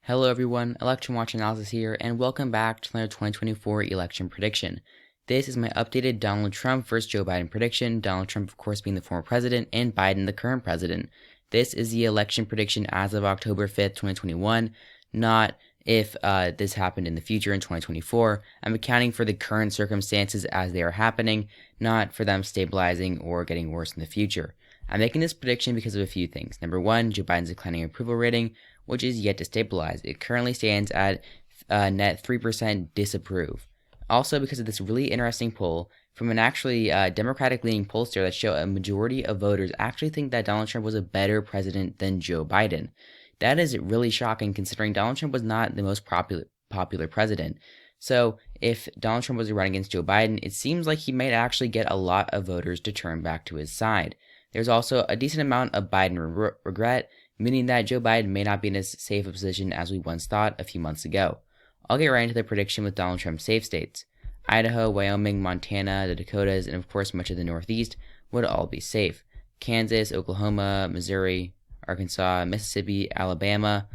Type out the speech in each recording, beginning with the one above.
Hello everyone, Election Watch Analysis here, and welcome back to another 2024 election prediction. This is my updated Donald Trump versus Joe Biden prediction, Donald Trump of course being the former president, and Biden the current president. This is the election prediction as of October 5th, 2021, not if this happened in the future in 2024. I'm accounting for the current circumstances as they are happening, not for them stabilizing or getting worse in the future. I'm making this prediction because of a few things. Number one, Joe Biden's declining approval rating, which is yet to stabilize. It currently stands at net 3% disapprove. Also, because of this really interesting poll from an actually Democratic-leaning pollster that show a majority of voters actually think that Donald Trump was a better president than Joe Biden. That is really shocking considering Donald Trump was not the most popular president. So if Donald Trump was running against Joe Biden, it seems like he might actually get a lot of voters to turn back to his side. There's also a decent amount of Biden regret, meaning that Joe Biden may not be in as safe a position as we once thought a few months ago. I'll get right into the prediction with Donald Trump's safe states. Idaho, Wyoming, Montana, the Dakotas, and of course much of the Northeast would all be safe. Kansas, Oklahoma, Missouri, Arkansas, Mississippi, Alabama,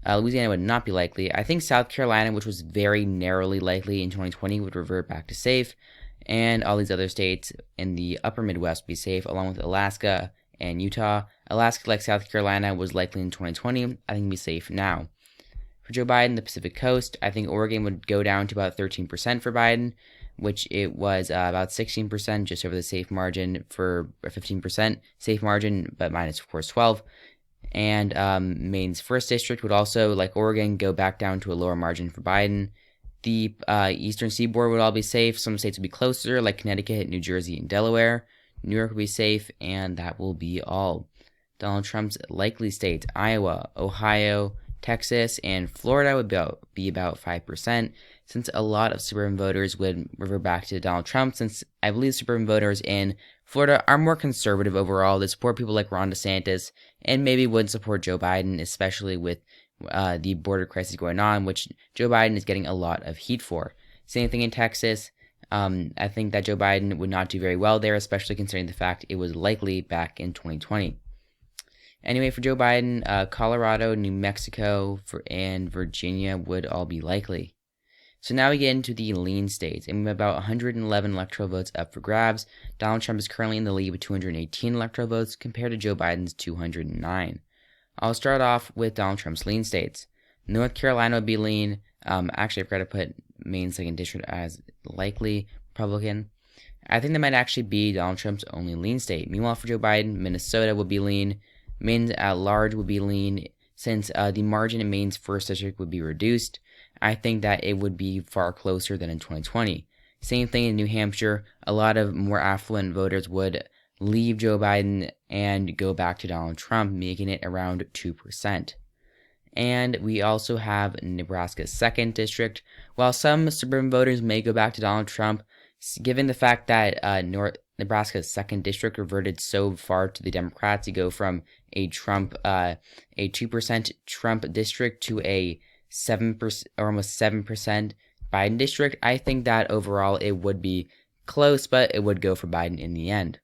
Louisiana would not be likely. I think South Carolina, which was very narrowly likely in 2020, would revert back to safe. And all these other states in the upper Midwest would be safe, along with Alaska and Utah. Alaska, like South Carolina, was likely in 2020. I think it'd be safe now. For Joe Biden, the Pacific Coast, I think Oregon would go down to about 13% for Biden, which it was about 16%, just over the safe margin for 15% safe margin, but minus, of course, 12. And Maine's 1st District would also, like Oregon, go back down to a lower margin for Biden. The eastern seaboard would all be safe. Some states would be closer, like Connecticut, New Jersey, and Delaware. New York will be safe, and that will be all. Donald Trump's likely states, Iowa, Ohio, Texas, and Florida would be about 5%, since a lot of suburban voters would revert back to Donald Trump, since I believe suburban voters in Florida are more conservative overall. They support people like Ron DeSantis, and maybe would support Joe Biden, especially with the border crisis going on, which Joe Biden is getting a lot of heat for. Same thing in Texas. I think that Joe Biden would not do very well there, especially considering the fact it was likely back in 2020. Anyway, for Joe Biden, Colorado, New Mexico, and Virginia would all be likely. So now we get into the lean states, and we have about 111 electoral votes up for grabs. Donald Trump is currently in the lead with 218 electoral votes compared to Joe Biden's 209. I'll start off with Donald Trump's lean states. North Carolina would be lean. Actually, I forgot to put Maine's 2nd District as likely Republican. I think that might actually be Donald Trump's only lean state. Meanwhile, for Joe Biden, Minnesota would be lean. Maine at large would be lean, since the margin in Maine's 1st District would be reduced. I think that it would be far closer than in 2020. Same thing in New Hampshire. A lot of more affluent voters would leave Joe Biden and go back to Donald Trump, making it around 2%. And we also have Nebraska's 2nd District. While some suburban voters may go back to Donald Trump, given the fact that Nebraska's 2nd District reverted so far to the Democrats to go from a 2% Trump district to a 7% or almost 7% Biden district, I think that overall it would be close, but it would go for Biden in the end.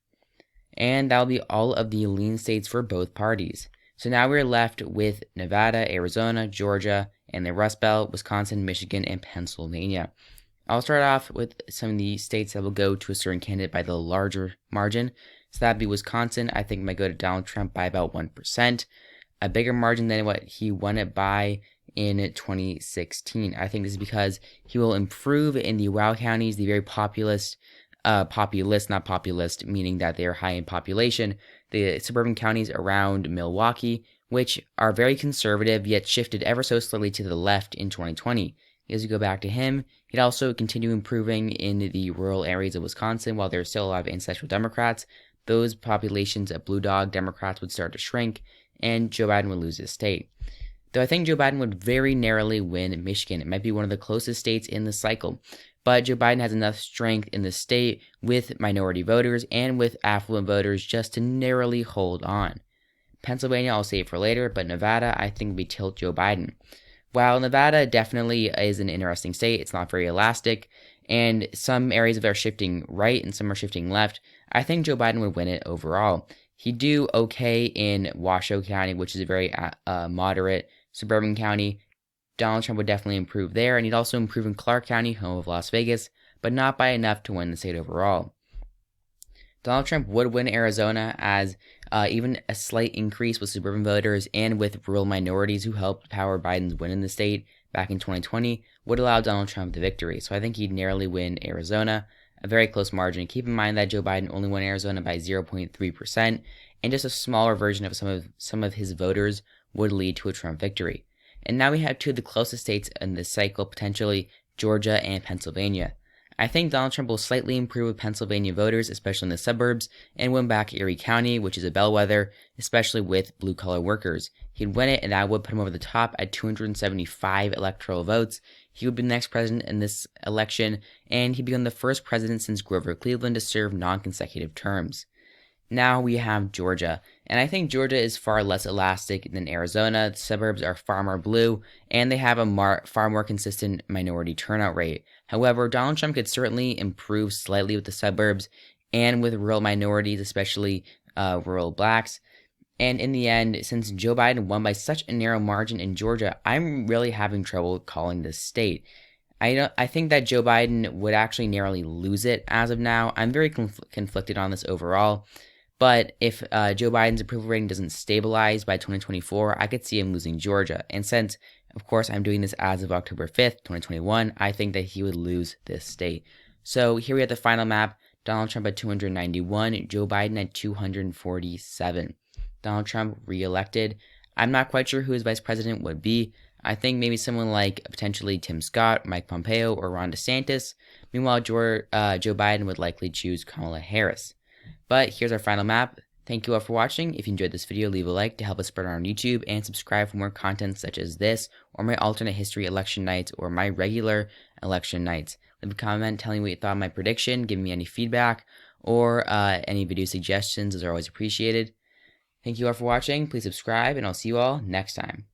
And that'll be all of the lean states for both parties. So now we're left with Nevada, Arizona, Georgia, and the Rust Belt, Wisconsin, Michigan, and Pennsylvania. I'll start off with some of the states that will go to a certain candidate by the larger margin. So that'd be Wisconsin. I think might go to Donald Trump by about 1%, a bigger margin than what he won it by in 2016. I think this is because he will improve in the WOW counties, the very populist, not populist, meaning that they are high in population, the suburban counties around Milwaukee, which are very conservative, yet shifted ever so slightly to the left in 2020. As we go back to him, he'd also continue improving in the rural areas of Wisconsin. While there's still a lot of ancestral Democrats, those populations of blue dog Democrats would start to shrink, and Joe Biden would lose his state. Though I think Joe Biden would very narrowly win Michigan. It might be one of the closest states in the cycle. But Joe Biden has enough strength in the state with minority voters and with affluent voters just to narrowly hold on. Pennsylvania, I'll save for later, but Nevada, I think, would be tilt Joe Biden. While Nevada definitely is an interesting state, it's not very elastic, and some areas of it are shifting right and some are shifting left, I think Joe Biden would win it overall. He'd do okay in Washoe County, which is a very moderate suburban county. Donald Trump would definitely improve there, and he'd also improve in Clark County, home of Las Vegas, but not by enough to win the state overall. Donald Trump would win Arizona, as even a slight increase with suburban voters and with rural minorities who helped power Biden's win in the state back in 2020 would allow Donald Trump the victory. So I think he'd narrowly win Arizona, a very close margin. Keep in mind that Joe Biden only won Arizona by 0.3%, and just a smaller version of some of his voters would lead to a Trump victory. And now we have two of the closest states in this cycle, potentially Georgia and Pennsylvania. I think Donald Trump will slightly improve with Pennsylvania voters, especially in the suburbs, and win back Erie County, which is a bellwether, especially with blue-collar workers. He'd win it, and that would put him over the top at 275 electoral votes. He would be the next president in this election, and he'd become the first president since Grover Cleveland to serve non-consecutive terms. Now we have Georgia, and I think Georgia is far less elastic than Arizona. The suburbs are far more blue, and they have a far more consistent minority turnout rate. However, Donald Trump could certainly improve slightly with the suburbs and with rural minorities, especially rural blacks. And in the end, since Joe Biden won by such a narrow margin in Georgia, I'm really having trouble calling this state. I think that Joe Biden would actually narrowly lose it as of now. I'm very conflicted on this overall. But if Joe Biden's approval rating doesn't stabilize by 2024, I could see him losing Georgia. And since, of course, I'm doing this as of October 5th, 2021, I think that he would lose this state. So here we have the final map. Donald Trump at 291, Joe Biden at 247. Donald Trump reelected. I'm not quite sure who his vice president would be. I think maybe someone like potentially Tim Scott, Mike Pompeo, or Ron DeSantis. Meanwhile, Joe Biden would likely choose Kamala Harris. But here's our final map. Thank you all for watching. If you enjoyed this video, leave a like to help us spread on YouTube, and subscribe for more content such as this, or my alternate history election nights, or my regular election nights. Leave a comment telling me what you thought of my prediction, giving me any feedback, or any video suggestions. Those are always appreciated. Thank you all for watching. Please subscribe, and I'll see you all next time.